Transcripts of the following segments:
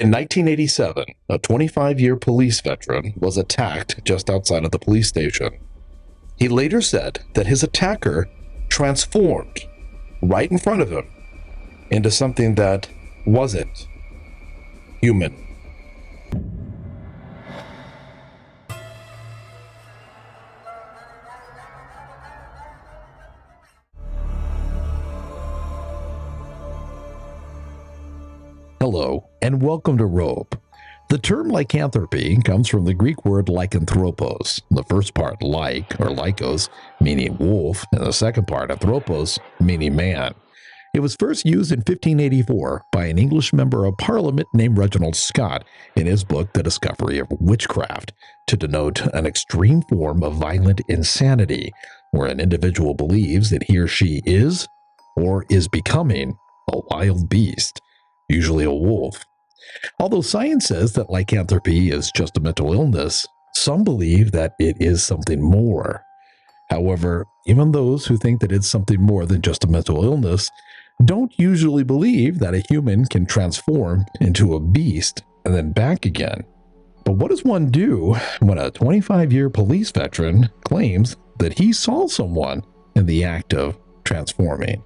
In 1987, a 25-year police veteran was attacked just outside of the police station. He later said that his attacker transformed right in front of him into something that wasn't human. Hello, and welcome to Rope. The term lycanthropy comes from the Greek word lycanthropos, the first part like or lykos, meaning wolf, and the second part anthropos, meaning man. It was first used in 1584 by an English member of Parliament named Reginald Scott in his book The Discovery of Witchcraft, to denote an extreme form of violent insanity, where an individual believes that he or she is, or is becoming, a wild beast, usually a wolf. Although science says that lycanthropy is just a mental illness, some believe that it is something more. However, even those who think that it's something more than just a mental illness don't usually believe that a human can transform into a beast and then back again. But what does one do when a 25-year police veteran claims that he saw someone in the act of transforming?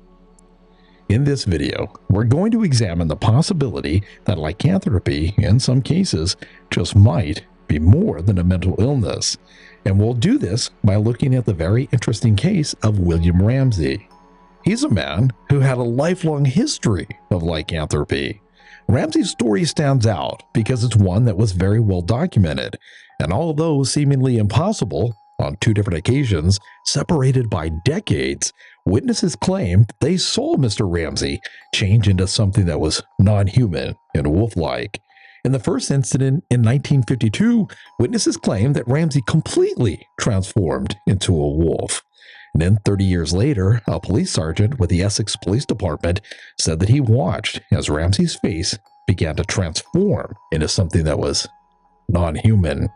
In this video, we're going to examine the possibility that lycanthropy, in some cases, just might be more than a mental illness. And we'll do this by looking at the very interesting case of William Ramsey. He's a man who had a lifelong history of lycanthropy. Ramsey's story stands out because it's one that was very well documented, and although seemingly impossible, on two different occasions, separated by decades, witnesses claimed they saw Mr. Ramsey change into something that was non-human and wolf-like. In the first incident in 1952, witnesses claimed that Ramsey completely transformed into a wolf. And then 30 years later, a police sergeant with the Essex Police Department said that he watched as Ramsey's face began to transform into something that was non-human.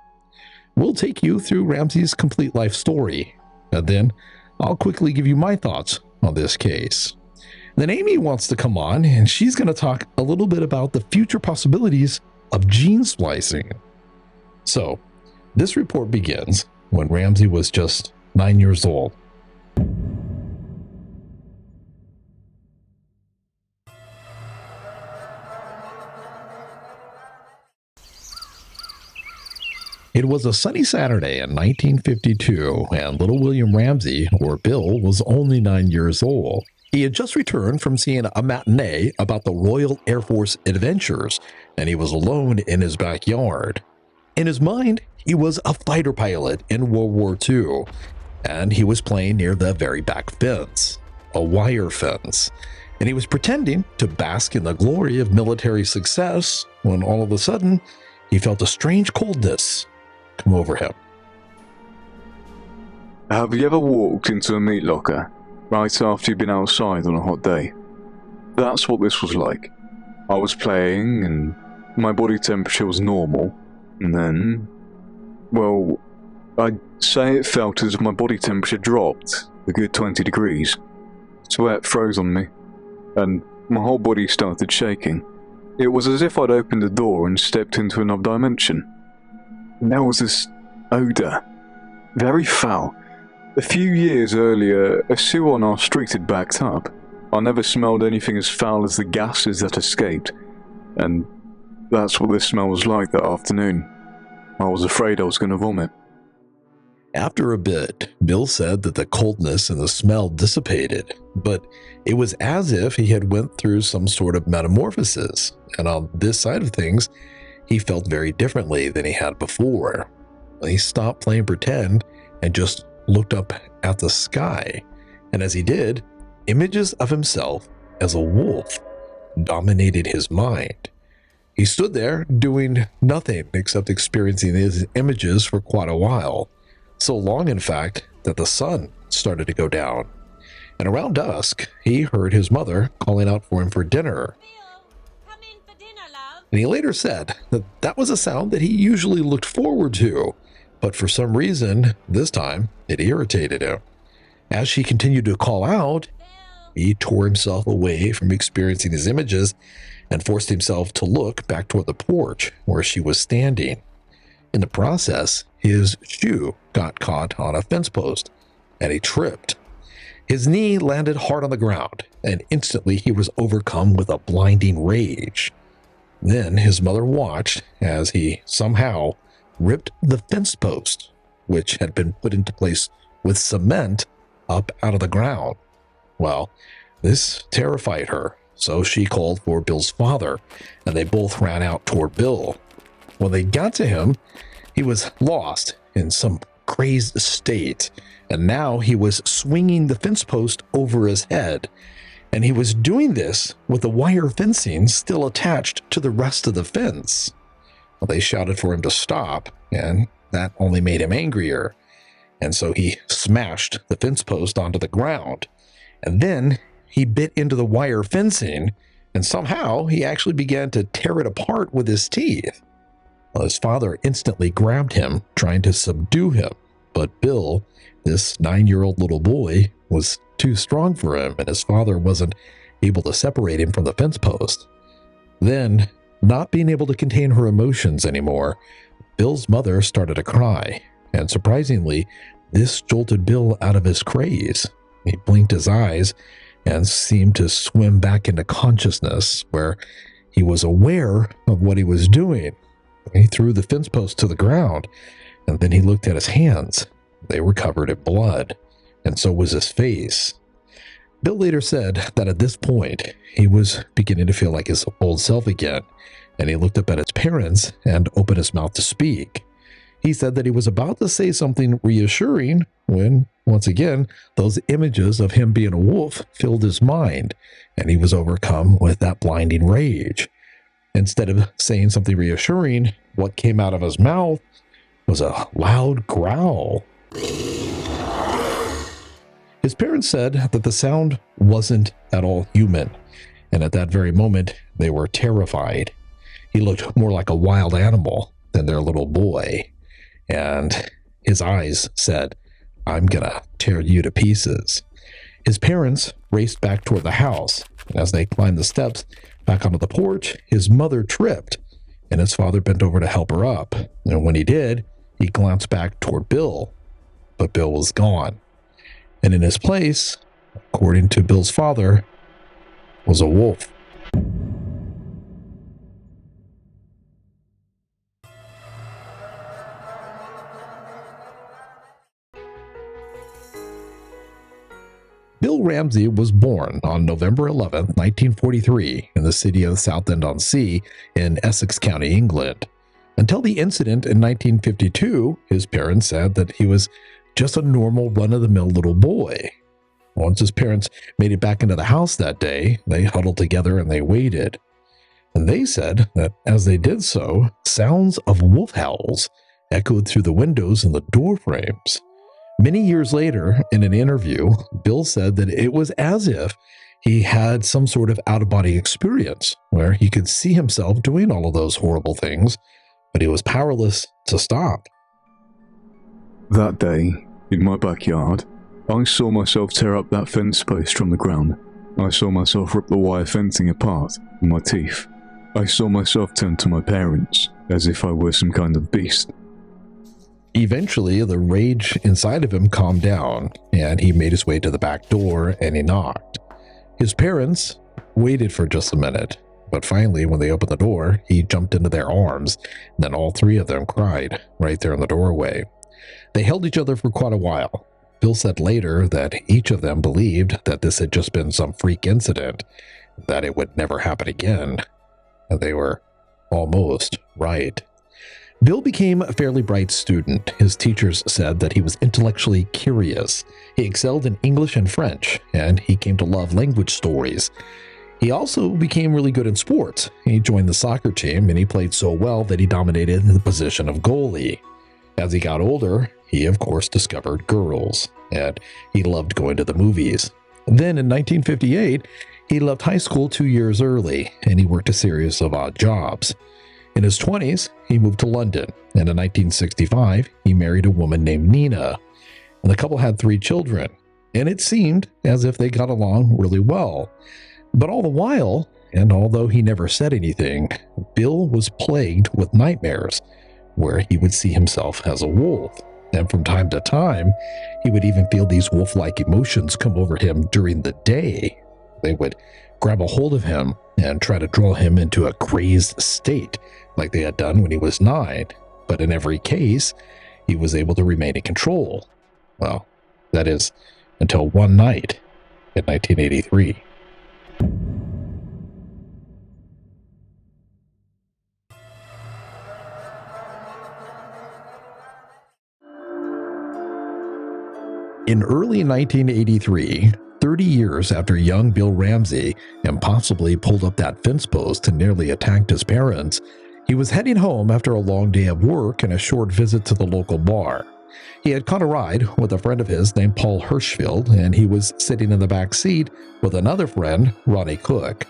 We'll take you through Ramsey's complete life story, and then I'll quickly give you my thoughts on this case. Then Amy wants to come on, and she's going to talk a little bit about the future possibilities of gene splicing. So, this report begins when Ramsey was just 9 years old. It was a sunny Saturday in 1952, and little William Ramsey, or Bill, was only 9 years old. He had just returned from seeing a matinee about the Royal Air Force adventures, and he was alone in his backyard. In his mind, he was a fighter pilot in World War II, and he was playing near the very back fence, a wire fence, and he was pretending to bask in the glory of military success when all of a sudden, he felt a strange coldness come over him. Have you ever walked into a meat locker right after you've been outside on a hot day? That's what this was like. I was playing and my body temperature was normal, and then, well, I'd say it felt as if my body temperature dropped a good 20 degrees. Sweat froze on me, and my whole body started shaking. It was as if I'd opened a door and stepped into another dimension. And there was this odour, very foul. A few years earlier, a sewer on our street had backed up. I never smelled anything as foul as the gases that escaped, and that's what this smell was like that afternoon. I was afraid I was going to vomit. After a bit, Bill said that the coldness and the smell dissipated, but it was as if he had went through some sort of metamorphosis, and on this side of things, he felt very differently than he had before. He stopped playing pretend and just looked up at the sky, and as he did, images of himself as a wolf dominated his mind. He stood there doing nothing except experiencing these images for quite a while. So long, in fact, that the sun started to go down. And around dusk, he heard his mother calling out for him for dinner. Bill, come in for dinner, love. And he later said that that was a sound that he usually looked forward to, but for some reason, this time, it irritated him. As she continued to call out, he tore himself away from experiencing his images and forced himself to look back toward the porch where she was standing. In the process, his shoe got caught on a fence post, and he tripped. His knee landed hard on the ground, and instantly he was overcome with a blinding rage. Then his mother watched as he somehow ripped the fence post, which had been put into place with cement, up out of the ground. Well, this terrified her, so she called for Bill's father, and they both ran out toward Bill. When they got to him, he was lost in some crazed state, and now he was swinging the fence post over his head, and he was doing this with the wire fencing still attached to the rest of the fence. Well, they shouted for him to stop, and that only made him angrier, and so he smashed the fence post onto the ground, and then he bit into the wire fencing, and somehow he actually began to tear it apart with his teeth. Well, his father instantly grabbed him, trying to subdue him, but Bill, this 9-year-old little boy, was too strong for him, and his father wasn't able to separate him from the fence post. Then, not being able to contain her emotions anymore, Bill's mother started to cry, and surprisingly, this jolted Bill out of his craze. He blinked his eyes and seemed to swim back into consciousness, where he was aware of what he was doing. He threw the fence post to the ground, and then he looked at his hands. They were covered in blood, and so was his face. Bill later said that at this point, he was beginning to feel like his old self again, and he looked up at his parents and opened his mouth to speak. He said that he was about to say something reassuring when, once again, those images of him being a wolf filled his mind, and he was overcome with that blinding rage. Instead of saying something reassuring, what came out of his mouth was a loud growl. His parents said that the sound wasn't at all human, and at that very moment, they were terrified. He looked more like a wild animal than their little boy, and his eyes said, "I'm gonna tear you to pieces." His parents raced back toward the house, and as they climbed the steps back onto the porch, his mother tripped, and his father bent over to help her up. And when he did, he glanced back toward Bill, but Bill was gone. And in his place, according to Bill's father, was a wolf. Bill Ramsey was born on November 11, 1943, in the city of Southend-on-Sea in Essex County, England. Until the incident in 1952, his parents said that he was just a normal run-of-the-mill little boy. Once his parents made it back into the house that day, they huddled together and they waited. And they said that as they did so, sounds of wolf howls echoed through the windows and the door frames. Many years later, in an interview, Bill said that it was as if he had some sort of out-of-body experience where he could see himself doing all of those horrible things, but he was powerless to stop. That day, in my backyard, I saw myself tear up that fence post from the ground. I saw myself rip the wire fencing apart with my teeth. I saw myself turn to my parents as if I were some kind of beast. Eventually, the rage inside of him calmed down, and he made his way to the back door and he knocked. His parents waited for just a minute, but finally, when they opened the door, he jumped into their arms, and then all three of them cried right there in the doorway. They held each other for quite a while. Bill said later that each of them believed that this had just been some freak incident, that it would never happen again. And they were almost right. Bill became a fairly bright student. His teachers said that he was intellectually curious. He excelled in English and French, and he came to love language stories. He also became really good in sports. He joined the soccer team, and he played so well that he dominated the position of goalie. As he got older, he of course discovered girls, and he loved going to the movies. Then in 1958, he left high school 2 years early, and he worked a series of odd jobs. In his 20s, he moved to London, and in 1965, he married a woman named Nina, and the couple had 3 children, and it seemed as if they got along really well. But all the while, and although he never said anything, Bill was plagued with nightmares where he would see himself as a wolf. And from time to time, he would even feel these wolf-like emotions come over him during the day. They would grab a hold of him and try to draw him into a crazed state like they had done when he was 9. But in every case, he was able to remain in control. Well, that is, until one night in 1983. In early 1983, 30 years after young Bill Ramsey impossibly pulled up that fence post and nearly attacked his parents, he was heading home after a long day of work and a short visit to the local bar. He had caught a ride with a friend of his named Paul Hirschfield, and he was sitting in the back seat with another friend, Ronnie Cook.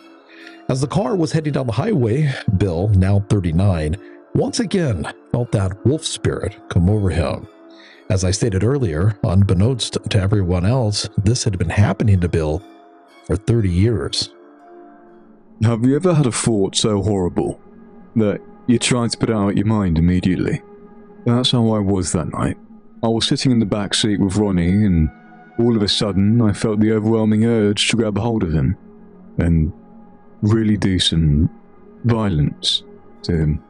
As the car was heading down the highway, Bill, now 39, once again felt that wolf spirit come over him. As I stated earlier, unbeknownst to everyone else, this had been happening to Bill for 30 years. Have you ever had a thought so horrible that you tried to put it out of your mind immediately? That's how I was that night. I was sitting in the back seat with Ronnie, and all of a sudden I felt the overwhelming urge to grab a hold of him and really do some violence to him.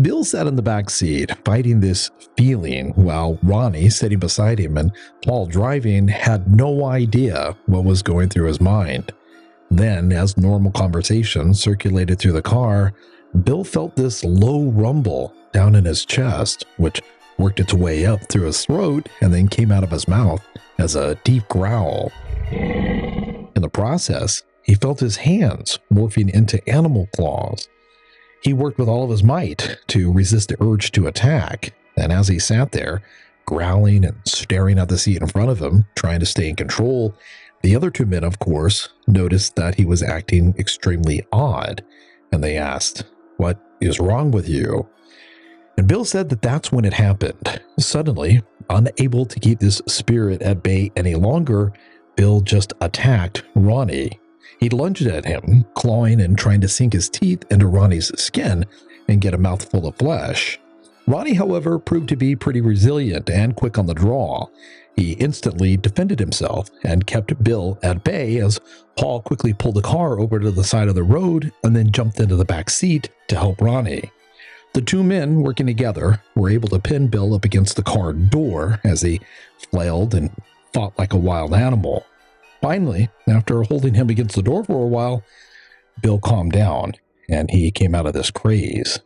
Bill sat in the back seat, fighting this feeling, while Ronnie, sitting beside him and Paul driving, had no idea what was going through his mind. Then, as normal conversation circulated through the car, Bill felt this low rumble down in his chest, which worked its way up through his throat and then came out of his mouth as a deep growl. In the process, he felt his hands morphing into animal claws. He worked with all of his might to resist the urge to attack, and as he sat there, growling and staring at the seat in front of him, trying to stay in control, the other 2 men, of course, noticed that he was acting extremely odd, and they asked, "What is wrong with you?" And Bill said that that's when it happened. Suddenly, unable to keep this spirit at bay any longer, Bill just attacked Ronnie. He lunged at him, clawing and trying to sink his teeth into Ronnie's skin and get a mouthful of flesh. Ronnie, however, proved to be pretty resilient and quick on the draw. He instantly defended himself and kept Bill at bay as Paul quickly pulled the car over to the side of the road and then jumped into the back seat to help Ronnie. The 2 men working together were able to pin Bill up against the car door as he flailed and fought like a wild animal. Finally, after holding him against the door for a while, Bill calmed down and he came out of this craze.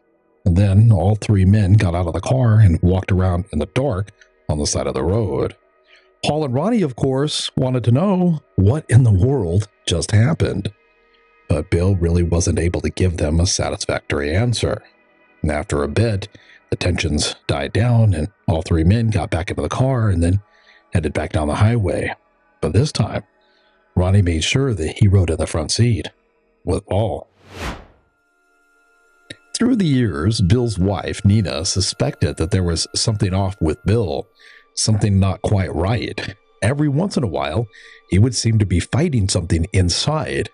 And then all 3 men got out of the car and walked around in the dark on the side of the road. Paul and Ronnie, of course, wanted to know what in the world just happened. But Bill really wasn't able to give them a satisfactory answer. And after a bit, the tensions died down and all 3 men got back into the car and then headed back down the highway. But this time, Ronnie made sure that he rode in the front seat with Paul. Through the years, Bill's wife, Nina, suspected that there was something off with Bill, something not quite right. Every once in a while, he would seem to be fighting something inside,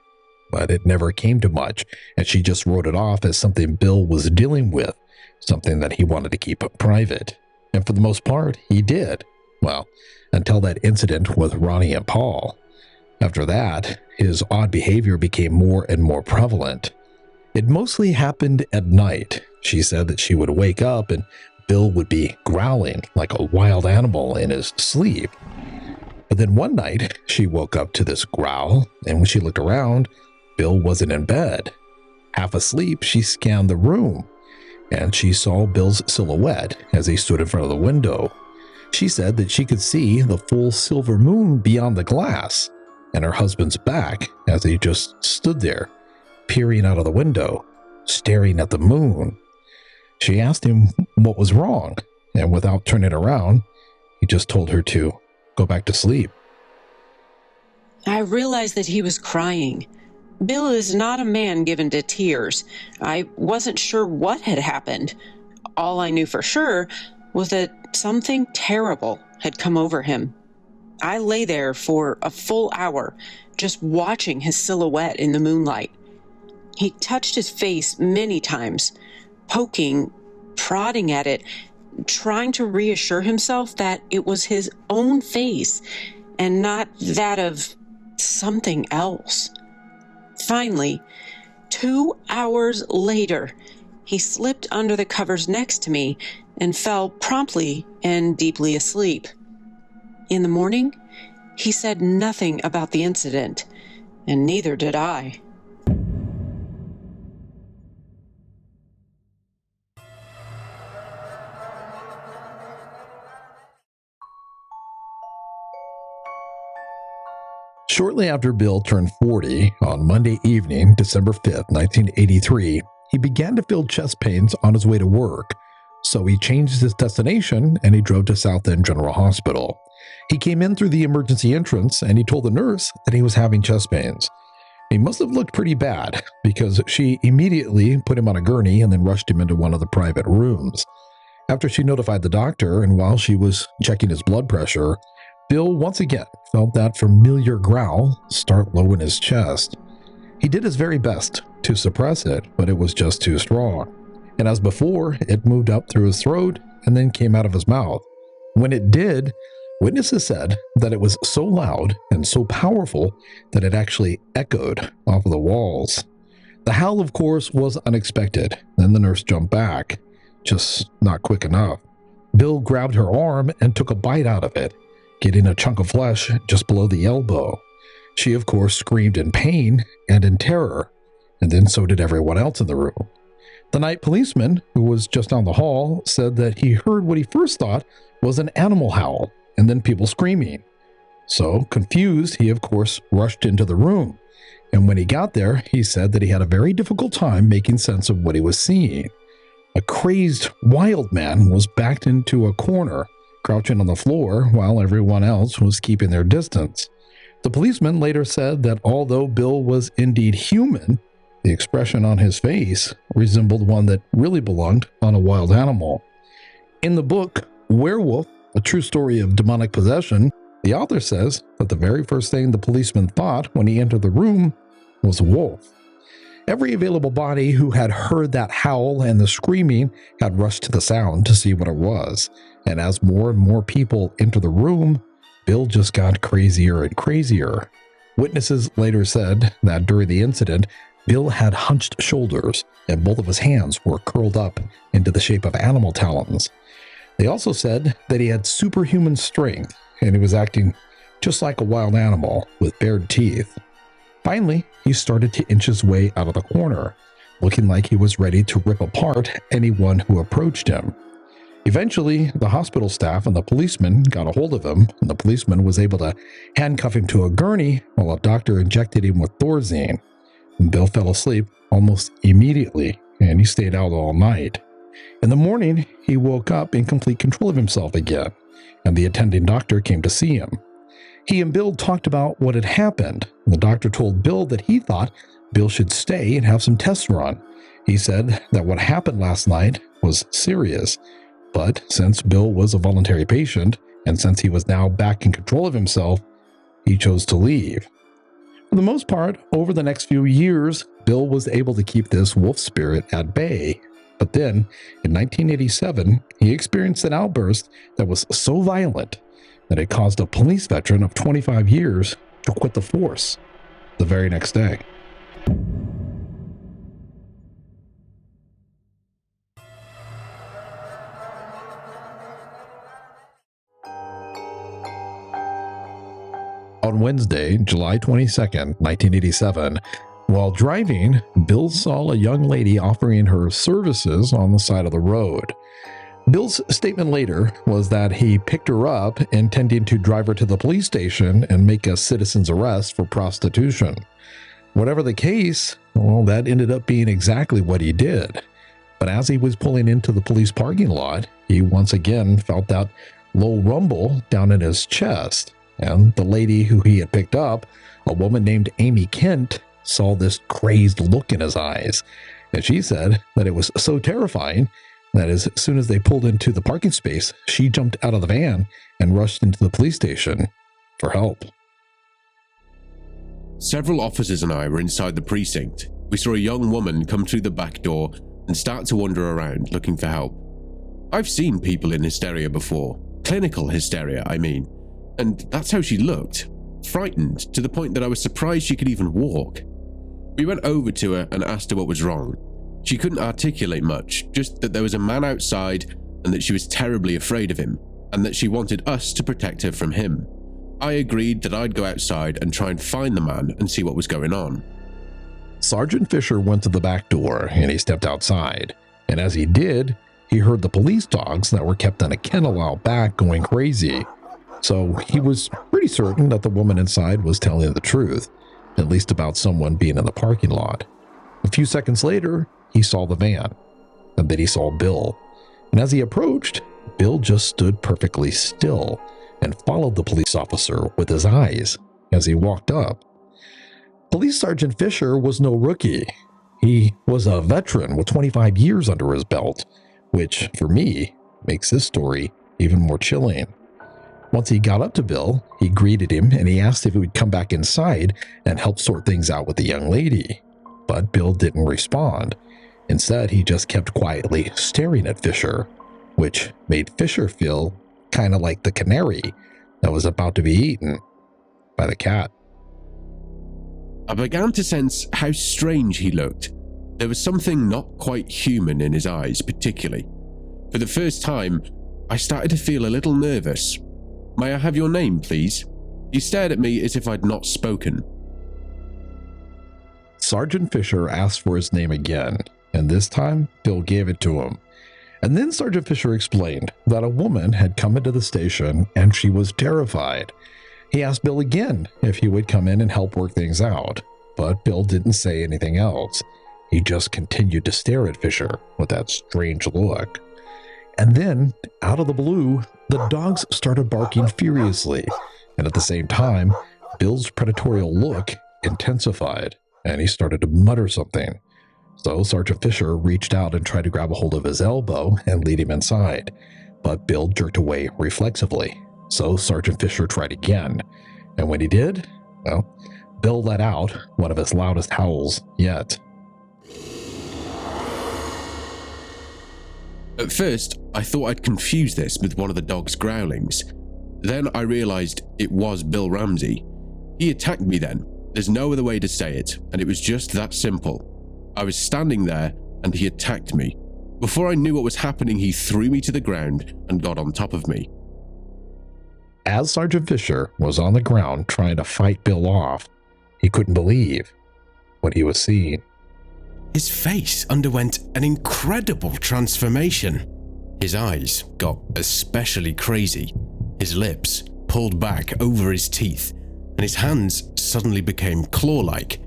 but it never came to much, and she just wrote it off as something Bill was dealing with, something that he wanted to keep private. And for the most part, he did. Well, until that incident with Ronnie and Paul. After that, his odd behavior became more and more prevalent. It mostly happened at night. She said that she would wake up and Bill would be growling like a wild animal in his sleep. But then one night, she woke up to this growl, and when she looked around, Bill wasn't in bed. Half asleep, she scanned the room, and she saw Bill's silhouette as he stood in front of the window. She said that she could see the full silver moon beyond the glass, and her husband's back as he just stood there, peering out of the window, staring at the moon. She asked him what was wrong, and without turning around, he just told her to go back to sleep. I realized that he was crying. Bill is not a man given to tears. I wasn't sure what had happened. All I knew for sure was that something terrible had come over him. I lay there for a full hour, just watching his silhouette in the moonlight. He touched his face many times, poking, prodding at it, trying to reassure himself that it was his own face and not that of something else. Finally, 2 hours later, he slipped under the covers next to me and fell promptly and deeply asleep. In the morning, he said nothing about the incident, and neither did I. Shortly after Bill turned 40, on Monday evening, December 5th, 1983, he began to feel chest pains on his way to work. So he changed his destination and he drove to Southend General Hospital. He came in through the emergency entrance and he told the nurse that he was having chest pains. He must have looked pretty bad because she immediately put him on a gurney and then rushed him into one of the private rooms. After she notified the doctor and while she was checking his blood pressure, Bill once again felt that familiar growl start low in his chest. He did his very best to suppress it, but it was just too strong. And as before, it moved up through his throat and then came out of his mouth. When it did, witnesses said that it was so loud and so powerful that it actually echoed off of the walls. The howl, of course, was unexpected. Then the nurse jumped back, just not quick enough. Bill grabbed her arm and took a bite out of it, getting a chunk of flesh just below the elbow. She, of course, screamed in pain and in terror, and then so did everyone else in the room. The night policeman, who was just down the hall, said that he heard what he first thought was an animal howl, and then people screaming. So, confused, he, of course, rushed into the room. And when he got there, he said that he had a very difficult time making sense of what he was seeing. A crazed, wild man was backed into a corner, crouching on the floor while everyone else was keeping their distance. The policeman later said that although Bill was indeed human, the expression on his face resembled one that really belonged on a wild animal. In the book, Werewolf, a true story of demonic possession, the author says that the very first thing the policeman thought when he entered the room was a wolf. Every available body who had heard that howl and the screaming had rushed to the sound to see what it was. And as more and more people entered the room, Bill just got crazier and crazier. Witnesses later said that during the incident, Bill had hunched shoulders and both of his hands were curled up into the shape of animal talons. They also said that he had superhuman strength and he was acting just like a wild animal with bared teeth. Finally, he started to inch his way out of the corner, looking like he was ready to rip apart anyone who approached him. Eventually, the hospital staff and the policeman got a hold of him, and the policeman was able to handcuff him to a gurney while a doctor injected him with Thorazine. Bill fell asleep almost immediately, and he stayed out all night. In the morning, he woke up in complete control of himself again, and the attending doctor came to see him. He and Bill talked about what had happened. The doctor told Bill that he thought Bill should stay and have some tests run. He said that what happened last night was serious, but since Bill was a voluntary patient, and since he was now back in control of himself, he chose to leave. For the most part, over the next few years, Bill was able to keep this wolf spirit at bay. But then, in 1987, he experienced an outburst that was so violent that it caused a police veteran of 25 years to quit the force the very next day. On Wednesday, July 22nd, 1987, while driving, Bill saw a young lady offering her services on the side of the road. Bill's statement later was that he picked her up, intending to drive her to the police station and make a citizen's arrest for prostitution. Whatever the case, well, that ended up being exactly what he did. But as he was pulling into the police parking lot, he once again felt that low rumble down in his chest. And the lady who he had picked up, a woman named Amy Kent, saw this crazed look in his eyes. And she said that it was so terrifying that as soon as they pulled into the parking space, she jumped out of the van and rushed into the police station. for help. Several officers and I were inside the precinct. We saw a young woman come through the back door and start to wander around looking for help. I've seen people in hysteria before. Clinical hysteria, I mean. And that's how she looked. Frightened to the point that I was surprised she could even walk. We went over to her and asked her what was wrong. She couldn't articulate much, just that there was a man outside and that she was terribly afraid of him, and that she wanted us to protect her from him. I agreed that I'd go outside and try and find the man and see what was going on. Sergeant Fisher went to the back door and he stepped outside. And as he did, he heard the police dogs that were kept in a kennel out back going crazy. So he was pretty certain that the woman inside was telling the truth, at least about someone being in the parking lot. A few seconds later, he saw the van, and then he saw Bill. And as he approached, Bill just stood perfectly still and followed the police officer with his eyes as he walked up. Police Sergeant Fisher was no rookie. He was a veteran with 25 years under his belt, which, for me, makes this story even more chilling. Once he got up to Bill, he greeted him and he asked if he would come back inside and help sort things out with the young lady. But Bill didn't respond. Instead, he just kept quietly staring at Fisher, which made Fisher feel kind of like the canary that was about to be eaten by the cat. I began to sense how strange he looked. There was something not quite human in his eyes, particularly. For the first time, I started to feel a little nervous. "May I have your name, please?" He stared at me as if I'd not spoken. Sergeant Fisher asked for his name again, and this time Bill gave it to him. And then Sergeant Fisher explained that a woman had come into the station and she was terrified. He asked Bill again if he would come in and help work things out, but Bill didn't say anything else. He just continued to stare at Fisher with that strange look. And then, out of the blue, the dogs started barking furiously, and at the same time, Bill's predatory look intensified, and he started to mutter something. So Sergeant Fisher reached out and tried to grab a hold of his elbow and lead him inside, but Bill jerked away reflexively. So Sergeant Fisher tried again, and when he did, well, Bill let out one of his loudest howls yet. At first, I thought I'd confuse this with one of the dog's growlings. Then I realized it was Bill Ramsey. He attacked me then. There's no other way to say it, and it was just that simple. I was standing there, and he attacked me. Before I knew what was happening, he threw me to the ground and got on top of me. As Sergeant Fisher was on the ground trying to fight Bill off, he couldn't believe what he was seeing. His face underwent an incredible transformation. His eyes got especially crazy. His lips pulled back over his teeth, and his hands suddenly became claw-like.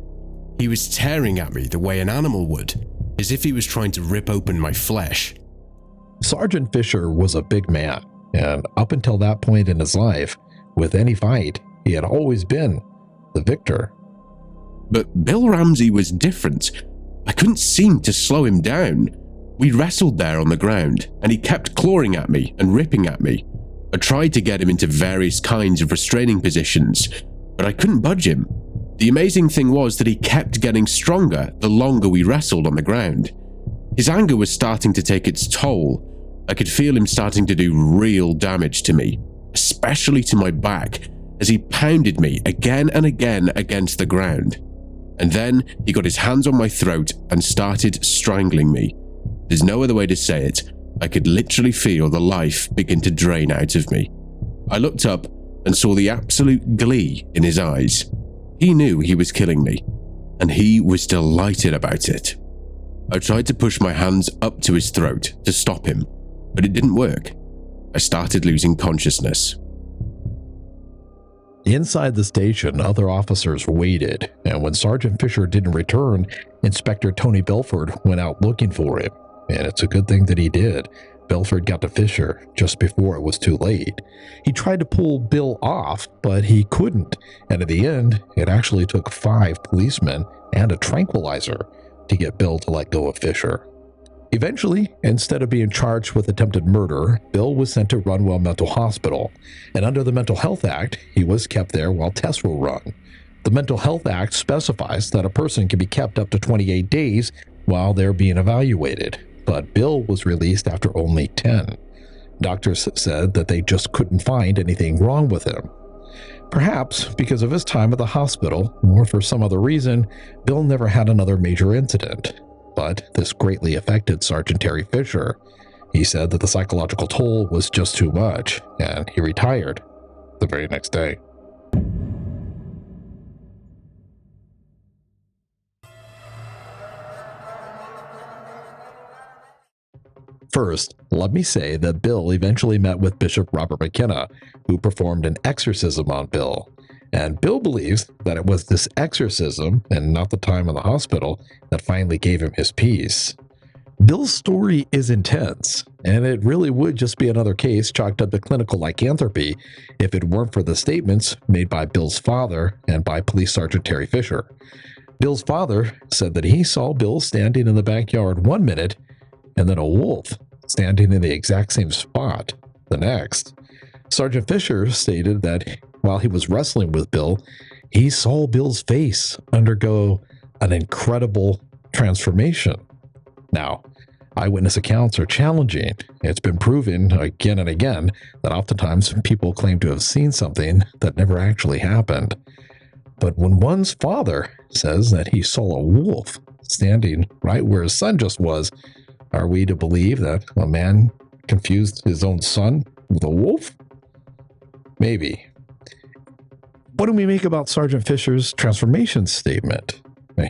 He was tearing at me the way an animal would, as if he was trying to rip open my flesh. Sergeant Fisher was a big man, and up until that point in his life, with any fight, he had always been the victor. But Bill Ramsey was different. I couldn't seem to slow him down. We wrestled there on the ground, and he kept clawing at me and ripping at me. I tried to get him into various kinds of restraining positions, but I couldn't budge him. The amazing thing was that he kept getting stronger the longer we wrestled on the ground. His anger was starting to take its toll. I could feel him starting to do real damage to me, especially to my back, as he pounded me again and again against the ground. And then he got his hands on my throat and started strangling me. There's no other way to say it. I could literally feel the life begin to drain out of me. I looked up and saw the absolute glee in his eyes. He knew he was killing me, and he was delighted about it. I tried to push my hands up to his throat to stop him, but it didn't work. I started losing consciousness. Inside the station, other officers waited, and when Sergeant Fisher didn't return, Inspector Tony Belford went out looking for him. And it's a good thing that he did. Belford got to Fisher just before it was too late. He tried to pull Bill off, but he couldn't, and at the end, it actually took 5 policemen and a tranquilizer to get Bill to let go of Fisher. Eventually, instead of being charged with attempted murder, Bill was sent to Runwell Mental Hospital, and under the Mental Health Act, he was kept there while tests were run. The Mental Health Act specifies that a person can be kept up to 28 days while they're being evaluated, but Bill was released after only 10. Doctors said that they just couldn't find anything wrong with him. Perhaps because of his time at the hospital, or for some other reason, Bill never had another major incident. But this greatly affected Sergeant Terry Fisher. He said that the psychological toll was just too much, and he retired the very next day. First, let me say that Bill eventually met with Bishop Robert McKenna, who performed an exorcism on Bill. And Bill believes that it was this exorcism, and not the time in the hospital, that finally gave him his peace. Bill's story is intense, and it really would just be another case chalked up to clinical lycanthropy if it weren't for the statements made by Bill's father and by Police Sergeant Terry Fisher. Bill's father said that he saw Bill standing in the backyard one minute, and then a wolf standing in the exact same spot the next. Sergeant Fisher stated that while he was wrestling with Bill, he saw Bill's face undergo an incredible transformation. Now, eyewitness accounts are challenging. It's been proven again and again that oftentimes people claim to have seen something that never actually happened. But when one's father says that he saw a wolf standing right where his son just was, are we to believe that a man confused his own son with a wolf? Maybe. What do we make about Sergeant Fisher's transformation statement?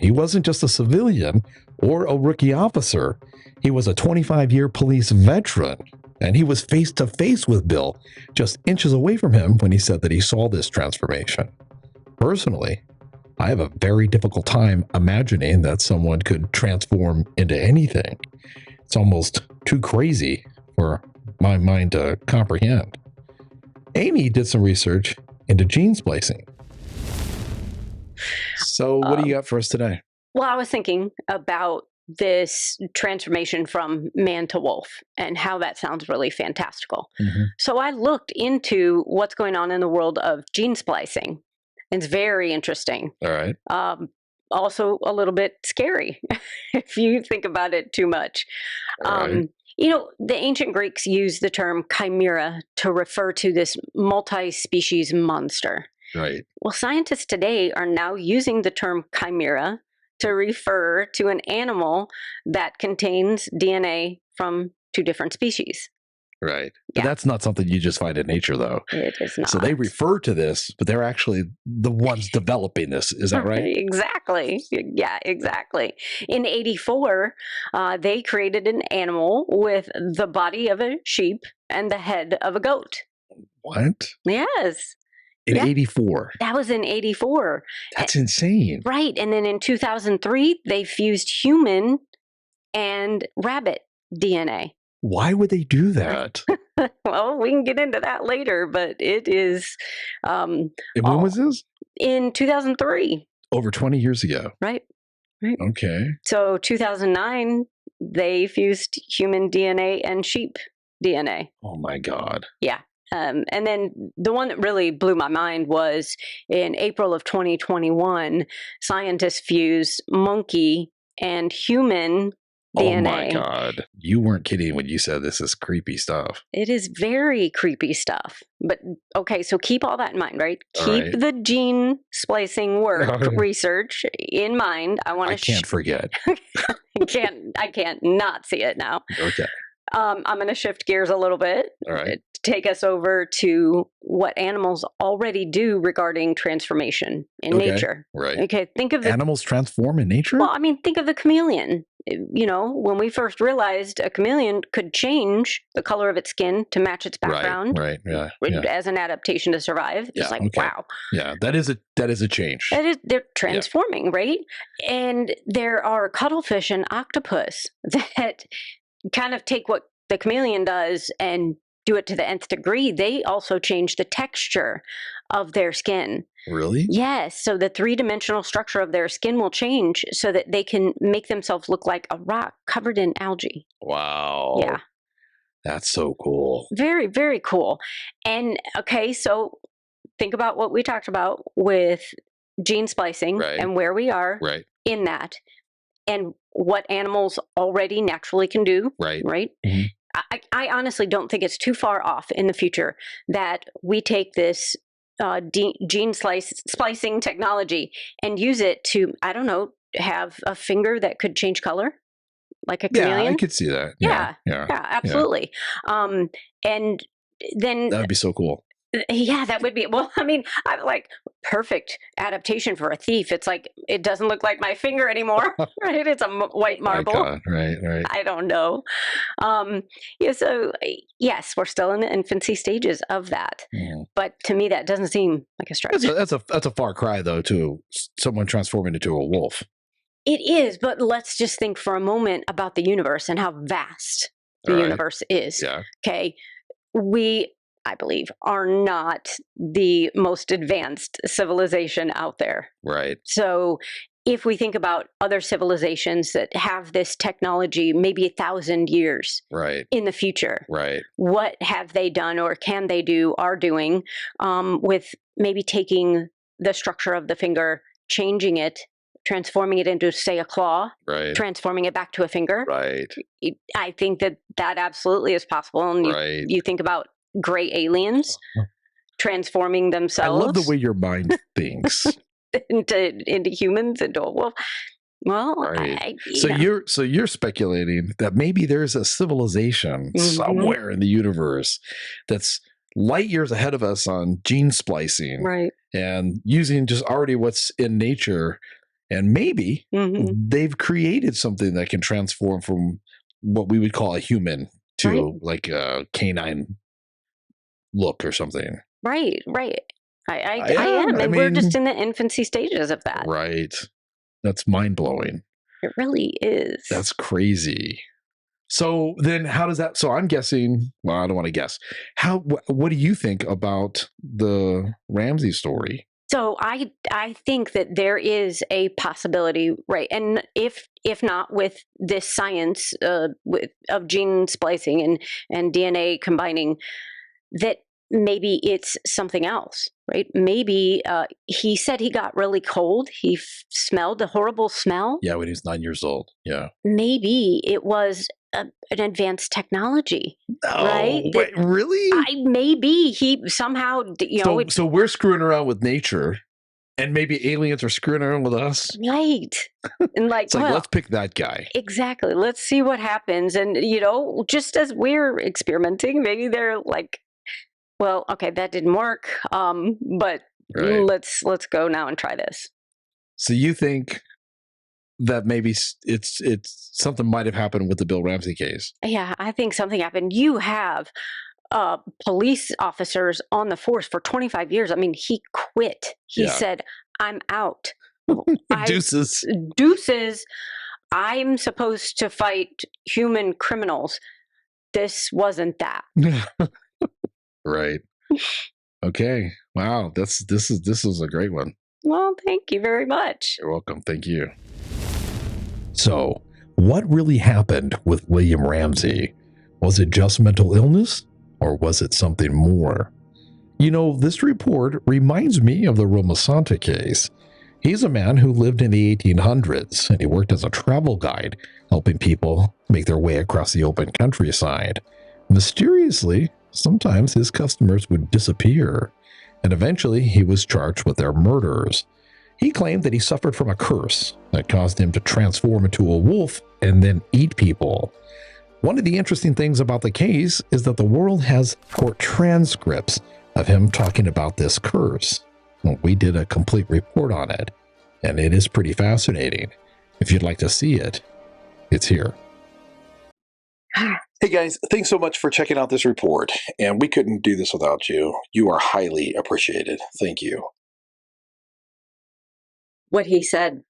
He wasn't just a civilian or a rookie officer. He was a 25-year police veteran, and he was face to face with Bill, just inches away from him when he said that he saw this transformation. Personally, I have a very difficult time imagining that someone could transform into anything. It's almost too crazy for my mind to comprehend. Amy did some research into gene splicing. So what do you got for us today? Well, I was thinking about this transformation from man to wolf and how that sounds really fantastical. Mm-hmm. So I looked into what's going on in the world of gene splicing. It's very interesting. All right. Also a little bit scary if you think about it too much. All right. You know, the ancient Greeks used the term chimera to refer to this multi-species monster. Right. Well, scientists today are now using the term chimera to refer to an animal that contains DNA from two different species. Right. But Yeah. that's not something you just find in nature, though. It is not. So they refer to this, but they're actually the ones developing this. Is that right? Exactly. Yeah, exactly. In 84, they created an animal with the body of a sheep and the head of a goat. What? Yes. In Yeah. 84? That was in 84. That's insane. Right. And then in 2003, they fused human and rabbit DNA. Why would they do that? Well, we can get into that later, but it is And when was this? in 2003, Over 20 years ago. right? Okay. So 2009, they fused human DNA and sheep DNA. Oh my God. And then the one that really blew my mind was in April of 2021, scientists fused monkey and human DNA. Oh my God. You weren't kidding when you said this is creepy stuff. It is very creepy stuff. But okay, so keep all that in mind, right? All Keep right. the gene splicing work Okay. research in mind. I want I to can't forget. I can't not see it now. Okay. I'm going to shift gears a little bit. All right. Take us over to what animals already do regarding transformation in Okay. nature. Right. Okay, think of the Animals transform in nature? well, I mean, think of the chameleon. You know, when we first realized a chameleon could change the color of its skin to match its background Right. Yeah. as an adaptation to survive, Yeah, it's like, okay. wow, Yeah. That is a change. they're transforming, right? And there are cuttlefish and octopus that kind of take what the chameleon does and do it to the nth degree. They also change the texture of their skin. Really? Yes. So the 3-dimensional structure of their skin will change so that they can make themselves look like a rock covered in algae. Wow. Yeah. That's so cool. Very, very cool. And okay, so think about what we talked about with gene splicing Right. and where we are Right. in that, and what animals already naturally can do. Right. Right. Mhm. I honestly don't think it's too far off in the future that we take this gene splicing technology and use it to, I don't know, have a finger that could change color, like a chameleon. Yeah, I could see that. Yeah, Yeah. absolutely. And then That would be so cool. yeah, that would be, well, I mean, I'm like, perfect adaptation for a thief. It's like, it doesn't look like my finger anymore, right? It's a white marble. My God. Right. I don't know. Yeah, so yes, we're still in the infancy stages of that. Mhm. But to me, that doesn't seem like a stretch. That's a far cry, though, to someone transforming into a wolf. It is, but let's just think for a moment about the universe and how vast the All right. universe is. Yeah. Okay. We, I believe, are not the most advanced civilization out there. Right. So if we think about other civilizations that have this technology maybe 1,000 years Right. in the future, Right. what have they done or can they do, are doing with maybe taking the structure of the finger, changing it, transforming it into, say, a claw, Right. transforming it back to a finger. Right. I think that absolutely is possible. And Right. you think about gray aliens transforming I themselves love the way your mind thinks. into humans, into a wolf. Well, Right. you know. you're speculating that maybe there's a civilization Mhm. somewhere in the universe that's light years ahead of us on gene splicing Right. and using just already what's in nature, and maybe Mhm. they've created something that can transform from what we would call a human to Right. like a canine look or something. Right. I Yeah, am. I And we're just mean- in the infancy stages of that. Right. That's mind blowing. It really is. That's crazy. So then how does that, so I'm guessing, well, I don't want to guess. What do you think about the Ramsey story? So I think that there is a possibility, right? And if not with this science of gene splicing and DNA combining, that maybe it's something else, right? Maybe he said he got really cold. He smelled a horrible smell. Yeah, when he was 9 years old. Yeah. Maybe it was an advanced technology, right? Oh, wait, really? Maybe he somehow, So we're screwing around with nature, and maybe aliens are screwing around with us. right? And like, It's like, well, let's pick that guy. exactly. Let's see what happens. And just as we're experimenting, maybe they're like, well, okay, that didn't work. But Right. let's go now and try this. So you think that maybe it's something might have happened with the Bill Ramsey case? Yeah, I think something happened. You have police officers on the force for 25 years. I mean, he quit. He Yeah. said, "I'm out." Deuces. Deuces. I'm supposed to fight human criminals. This wasn't that. Right. Okay. Wow. This is a great one. Well, thank you very much. You're welcome. Thank you. So, what really happened with William Ramsey? Was it just mental illness, or was it something more? This report reminds me of the Romasanta case. He's a man who lived in the 1800s, and he worked as a travel guide, helping people make their way across the open countryside. Mysteriously, sometimes his customers would disappear, and eventually he was charged with their murders. He claimed that he suffered from a curse that caused him to transform into a wolf and then eat people. One of the interesting things about the case is that the world has court transcripts of him talking about this curse. Well, we did a complete report on it, and it is pretty fascinating. If you'd like to see it, it's here. Hey guys, thanks so much for checking out this report, and we couldn't do this without you. You are highly appreciated. Thank you. What he said